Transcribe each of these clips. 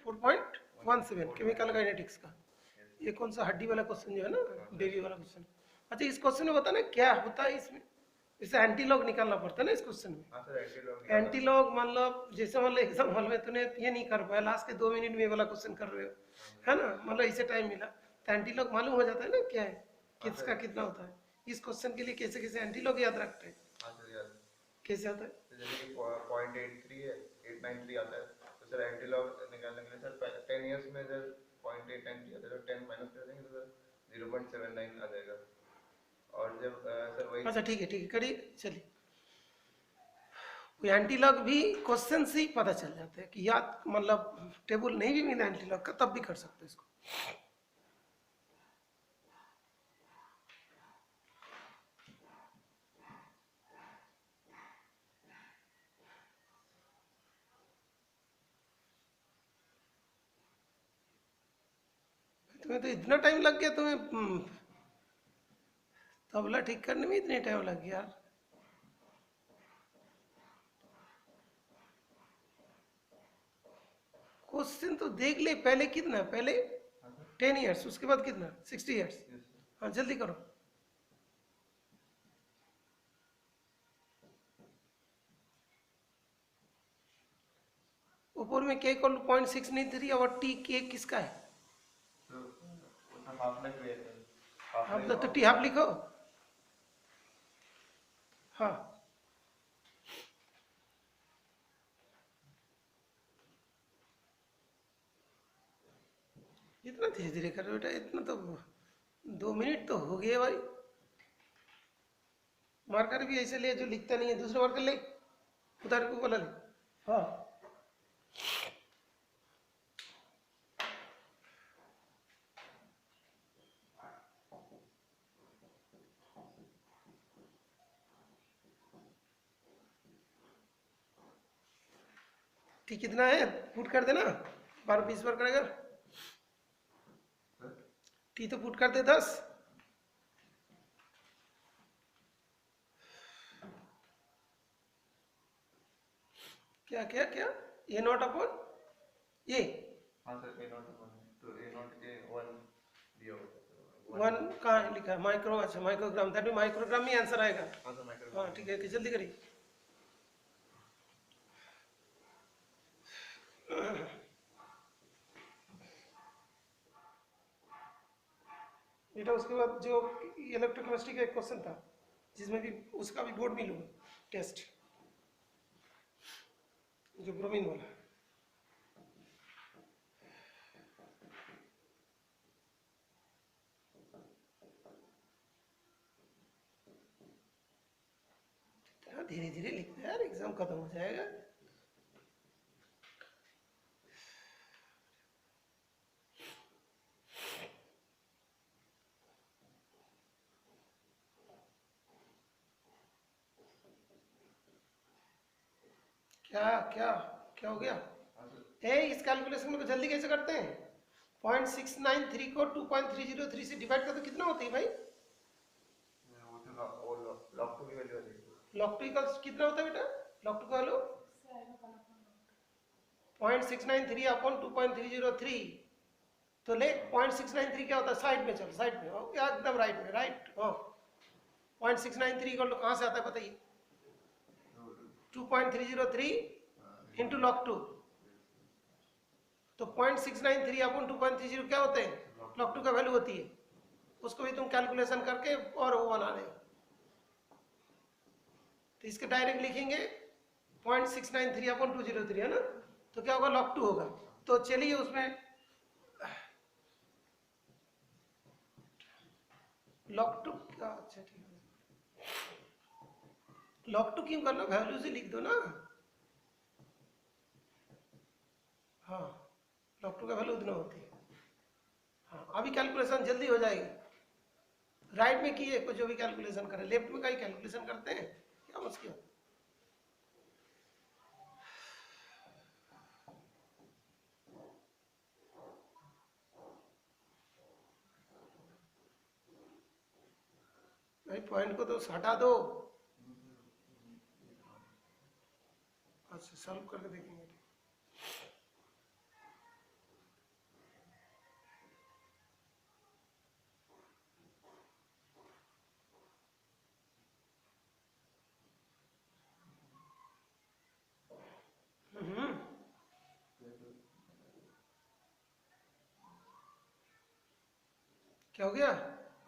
4.17 chemical kinetics का। ये कौन सा हड्डी वाला क्वेश्चन जो है ना, बेबी वाला क्वेश्चन। अच्छा, इस क्वेश्चन में बता ना क्या होता है इसमें, इसे एंटीलॉग निकालना पड़ता है ना इस क्वेश्चन में। एंटीलॉग मतलब जैसे मान लो एग्जाम हॉल में तूने ये नहीं कर पाया, लास्ट के 2 मिनट में ये वाला क्वेश्चन कर रहे हो, है ना, मतलब इसे टाइम मिला तो एंटीलॉग मालूम हो जाता है ना क्या है, किसका कितना होता है। इस क्वेश्चन के लिए कैसे कैसे एंटीलॉग याद रखते हैं, कैसे आता है। जैसे कि 0.83 है, 893 आता है, तो सर एंटीलॉग निकालने के लिए सर 10 इयर्स में सर 0.893 आता है, तो 10 माइनस कर देंगे तो सर 0.79 आ जाएगा। और जब सर वही, अच्छा ठीक है करिए, चलिए। एंटीलॉग भी क्वेश्चन से ही पता चल जाता है कि याद, मतलब टेबल नहीं भी मिला एंटीलॉग का तब भी कर सकते हैं इसको। तुम्हें तो इतना टाइम लग गया, तुम्हें तबला ठीक करने में इतने टाइम लग गया यार। क्वेश्चन तो देख ले, पहले कितना, पहले 10 इयर्स, उसके बाद कितना 60 इयर्स। हाँ जल्दी करो। ऊपर में के इक्वल 0.693 और टी के किसका है, हाफ लग गया सर, आप तो टी हाफ लिखो। हाँ इतना धीरे धीरे कर बेटा, इतना तो 2 मिनट तो हो गए भाई। मार्कर भी ऐसे ले जो लिखता नहीं है, दूसरा मार्कर ले, उधर को वाला ले। हाँ ठीक, कितना है पुट कर देना, 12-20 बार करेगा। टी तो पुट कर दे 10। क्या क्या क्या, ए नॉट अपॉन ए। हाँ सर ए नॉट तो ए नॉट ए 1 दिया होगा, 1 कहाँ लिखा है, माइक्रो, अच्छा माइक्रोग्राम, दैट माइक्रोग्राम में आंसर आएगा। हाँ सर माइक्रो। हाँ ठीक है, जल्दी करिए। बेटा उसके बाद जो इलेक्ट्रोकेमिस्ट्री का एक क्वेश्चन था जिसमें भी उसका भी बोर्ड मिलूंगा टेस्ट, जो ब्रोमीन वाला। धीरे धीरे लिखते हैं यार, एग्जाम खत्म हो जाएगा। क्या क्या क्या हो गया, ए इस कैलकुलेशन में जल्दी कैसे करते हैं। 0.693 को 2.303 से डिवाइड कर तो कितना होती है भाई, लॉग टू की वैल्यू आ जाएगी। लॉग टू इक्वल्स कितना होता है बेटा, लॉग टू का वैल्यू 0.693 अपॉन 2.303। तो ले 0.693 क्या होता है, साइड में चल, साइड में हो एकदम राइट में, राइट हो। 0.693 इक्वल टू कहाँ से आता है बताइए, 2.303 इंटू लॉग टू। तो 0.693 अपॉन 2.30 क्या होते हैं, लॉग टू का वैल्यू होती है, उसको भी तुम कैलकुलेशन करके और वो बना ले। तो इसके डायरेक्ट लिखेंगे 0.693 अपॉन 203 है ना, तो क्या होगा, लॉग टू होगा। तो चलिए उसमें लॉग टू का, अच्छा ठीक है, लॉग टू क्यों करना, वैल्यू से लिख दो ना। हाँ लॉग टू का वैल्यू उतना होती है। हाँ अभी कैलकुलेशन जल्दी हो जाएगी, राइट में किए कुछ जो भी कैलकुलेशन करें, लेफ्ट में कहीं कैलकुलेशन करते हैं क्या मुश्किल। भाई पॉइंट को तो हटा दो। अच्छा सॉल्व करके देखेंगे। क्या हो गया?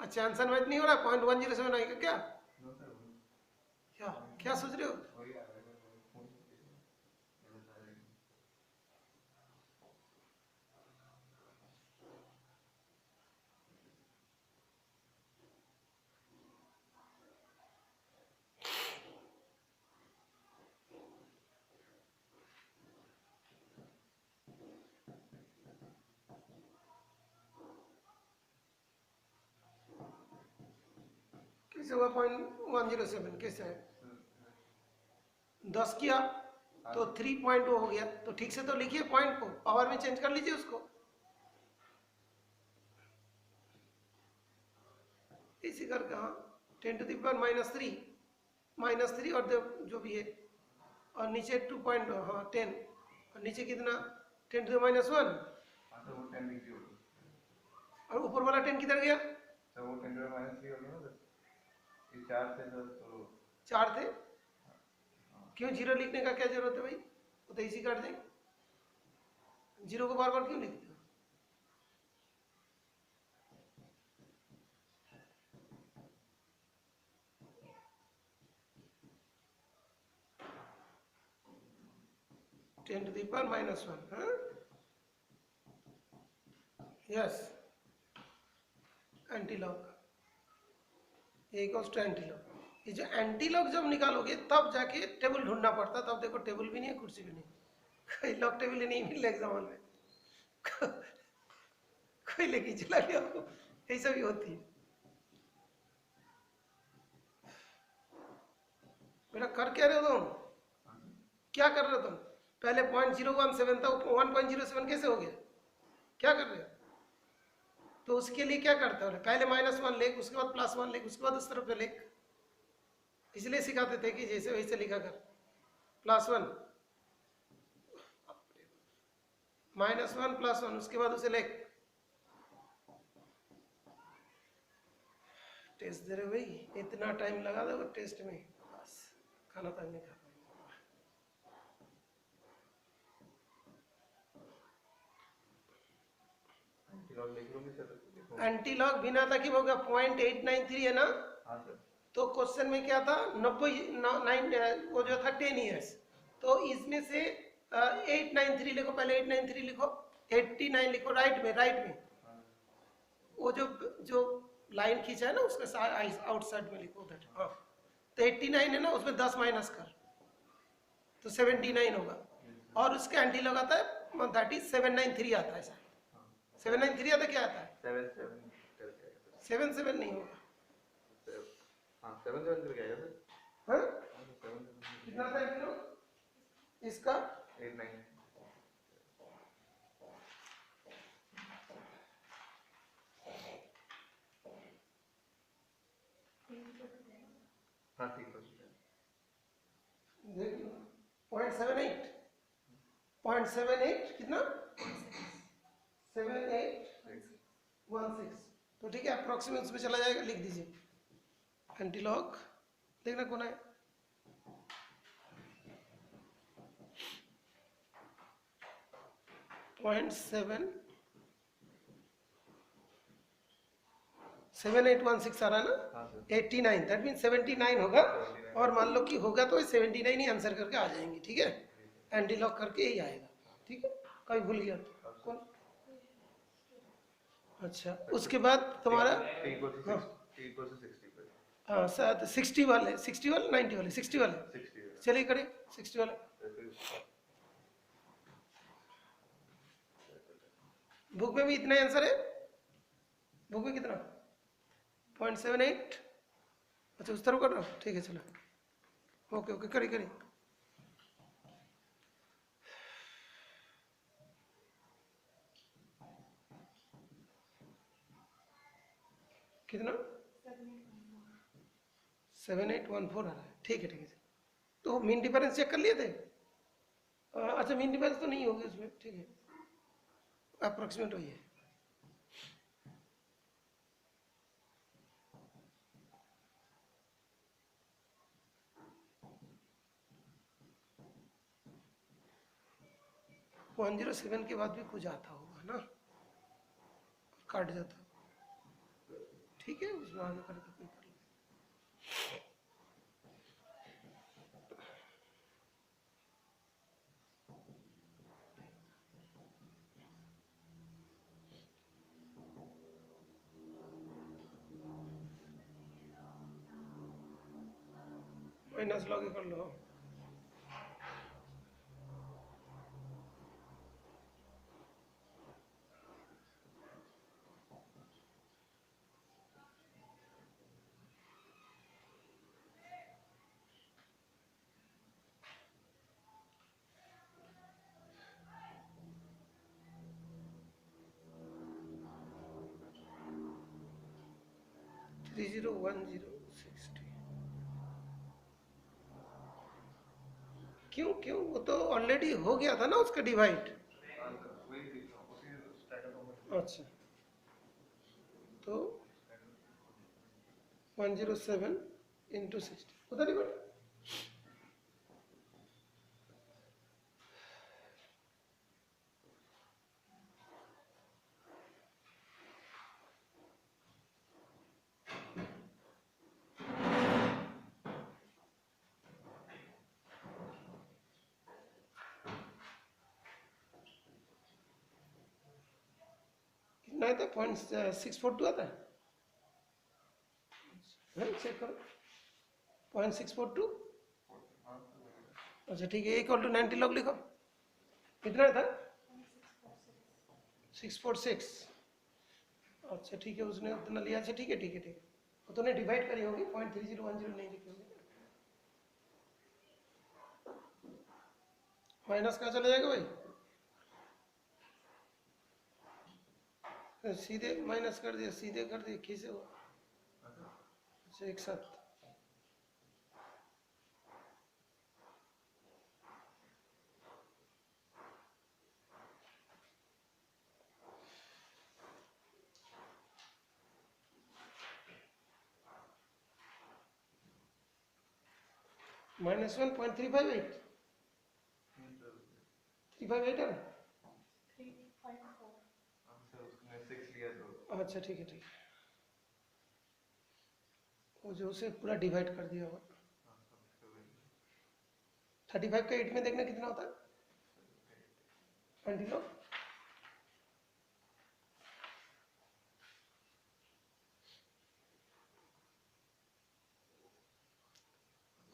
अच्छा आंसर मैच नहीं हो रहा, 0.107 आएगा क्या? नो सर, क्या क्या सोच रहे हो? वही आएगा, वही आएगा। कैसे हुआ 0.107? कैसे है? 10 किया तो 3 हो गया, तो ठीक से तो लिखिए पॉइंट को, पावर में चेंज कर लीजिए उसको। इसी करके हाँ, 10⁻³ -3 और जो भी है, और नीचे 2 पॉइंट, हाँ 10, और नीचे कितना 10⁻⁻1, हाँ सर, वो 10 डिग्री होगा और ऊपर वाला 10 किधर गया? सर, वो 10⁻³ होगा ना सर, ये 4 से सर, तो 4 थे, क्यों जीरो लिखने का क्या जरूरत है भाई? वो तो इसी काट देंगे, जीरो को बार बार क्यों लिखते हो? (10⁻⁻1), हाँ यस, एंटीलॉग, ये इक्वल्स टू एंटीलॉग। ये जो एंटीलॉग जब निकालोगे तब जाके टेबल ढूंढना पड़ता, तब देखो टेबल भी नहीं है, कुर्सी भी नहीं, कोई लॉग टेबल ही नहीं मिल रहा एग्जाम हॉल में, कोई लेके चला गया हो, ऐसा भी होती है। बेटा कर क्या रहे हो तुम? क्या कर रहे हो तुम? पहले 0.017 था, 1.07 कैसे हो गया? क्या कर रहे हो? तो उसके लिए क्या करते हो? पहले -1 लेख, उसके बाद +1 लेख, उसके बाद उस तरफ लेख, इसलिए सिखाते थे कि जैसे वैसे लिखा कर। +1 -1 +1, उसके बाद उसे लेख। टेस्ट दे रहे भाई, इतना टाइम लगा दो टेस्ट में, बस खाना तक नहीं खा एंटीलॉग लिख लूंगी सर, लिखो। पाएंगे। एंटीलॉग बिना तक ही होगा 0.893 है ना? हाँ सर, तो क्वेश्चन में क्या था? 90 वो जो था 10 ईयर्स, तो इसमें से 893 लिखो, पहले 893 लिखो, 89 लिखो, राइट में, राइट में हाँ वो जो लाइन खींचा है ना, उसके आउटसाइड में लिखो उधर, हाँ। तो 89 है ना, उसमें 10 माइनस कर, तो 79 होगा, और उसका एंटी लॉग आता है, दैट इज 793 आता है शायद, 793 आता है, क्या आता है? 7 करके आएगा 77 नहीं होगा, सर, हाँ 7 करके आएगा सर, हाँ? हाँ सर, 7 कितना था एंटी लॉग इसका? 8 9। हाँ ठीक है, देख लो, 0.78, 0.78 कितना? 7816, तो ठीक है, अप्रोक्सीमेट उसमें चला जाएगा, लिख दीजिए एंटीलॉग, देखना कौन है। पॉइंट 7816 आ रहा है ना? हाँ सर, 89, दैट मीन 79 होगा, और मान लो कि होगा तो 79 ही आंसर करके आ जाएंगे, ठीक है? एंटीलॉग करके ही आएगा, ठीक है? कहीं भूल गया तो कौन? अच्छा, उसके बाद तुम्हारा T equals to 60 पर, हाँ शायद 60 वाले, 60 वाले, 90 वाले, 60 वाले, 60 है। चलिए करिए 60 वाले। बुक में भी इतना आंसर है? बुक में कितना? 0.78, अच्छा उस तरफ कर रहा हूँ, ठीक है चलो, ओके ओके, करिए करिए। कितना? 7814 आ रहा है, ठीक है ठीक है। तो मीन डिफरेंस चेक कर लिए थे? अच्छा मीन डिफरेंस तो नहीं होगी उसमें, ठीक है, अप्रोक्सीमेट वही है। (107) के बाद भी कुछ आता होगा ना, काट जाता। ठीक है, उसमें आगे करके कोई कर लो। माइनस लॉग ही कर लो। थ्री 301060 क्यों क्यों? वो तो ऑलरेडी हो गया था ना उसका डिवाइड। वही देख रहा हूँ, उसी स्टैटर फॉर्मेट। अच्छा, तो 107 इंटू 60 उधर ही बढ़। कितना आता है? 0.642 आता है। चेक करो, 0.642। अच्छा ठीक है, इक्वल टू 90 लॉग लिखो। कितना था? 646। अच्छा ठीक है, उसने उतना लिया। अच्छा ठीक है ठीक है ठीक है, वो तूने डिवाइड करी होगी, 0.3010 नहीं लिखी होगी। माइनस कहाँ चला जाएगा भाई? सीधे माइनस कर दिया, सीधे कर दिया, कैसे हुआ? अच्छा एक साथ। -1.358 358 है ना? सर उसने 6 लिया तो अच्छा ठीक है ठीक है, वो जो उसे पूरा डिवाइड कर दिया होगा। 35 का 8 में देखना कितना होता है? 20 लो।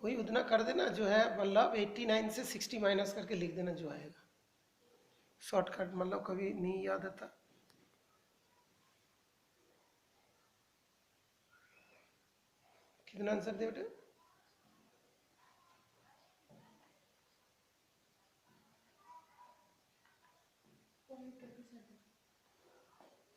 वही उतना कर देना जो है, मतलब 89 से 60 माइनस करके लिख देना जो आएगा। शॉर्टकट मतलब कभी नहीं याद आता। कितना आंसर दे बेटे?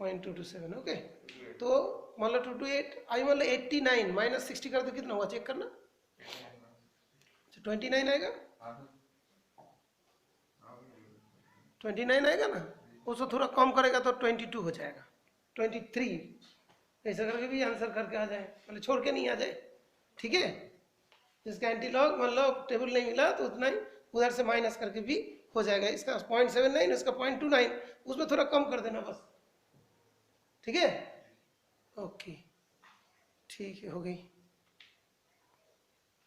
0.227। ओके, तो मतलब 228 आई, मतलब 89 माइनस 60 कर दो, कितना हुआ चेक करना। 29 आएगा, 29 आएगा ना। उसको थोड़ा कम करेगा तो 22 हो जाएगा, 23। ऐसा करके भी आंसर करके आ जाए, मतलब छोड़ के नहीं आ जाए। ठीक है, जिसका एंटीलॉग मतलब टेबल नहीं मिला तो उतना ही उधर से माइनस करके भी हो जाएगा। इसका 0.79, इसका 0.29, उसमें थोड़ा कम कर देना बस। ठीक है, ओके ठीक है, हो गई।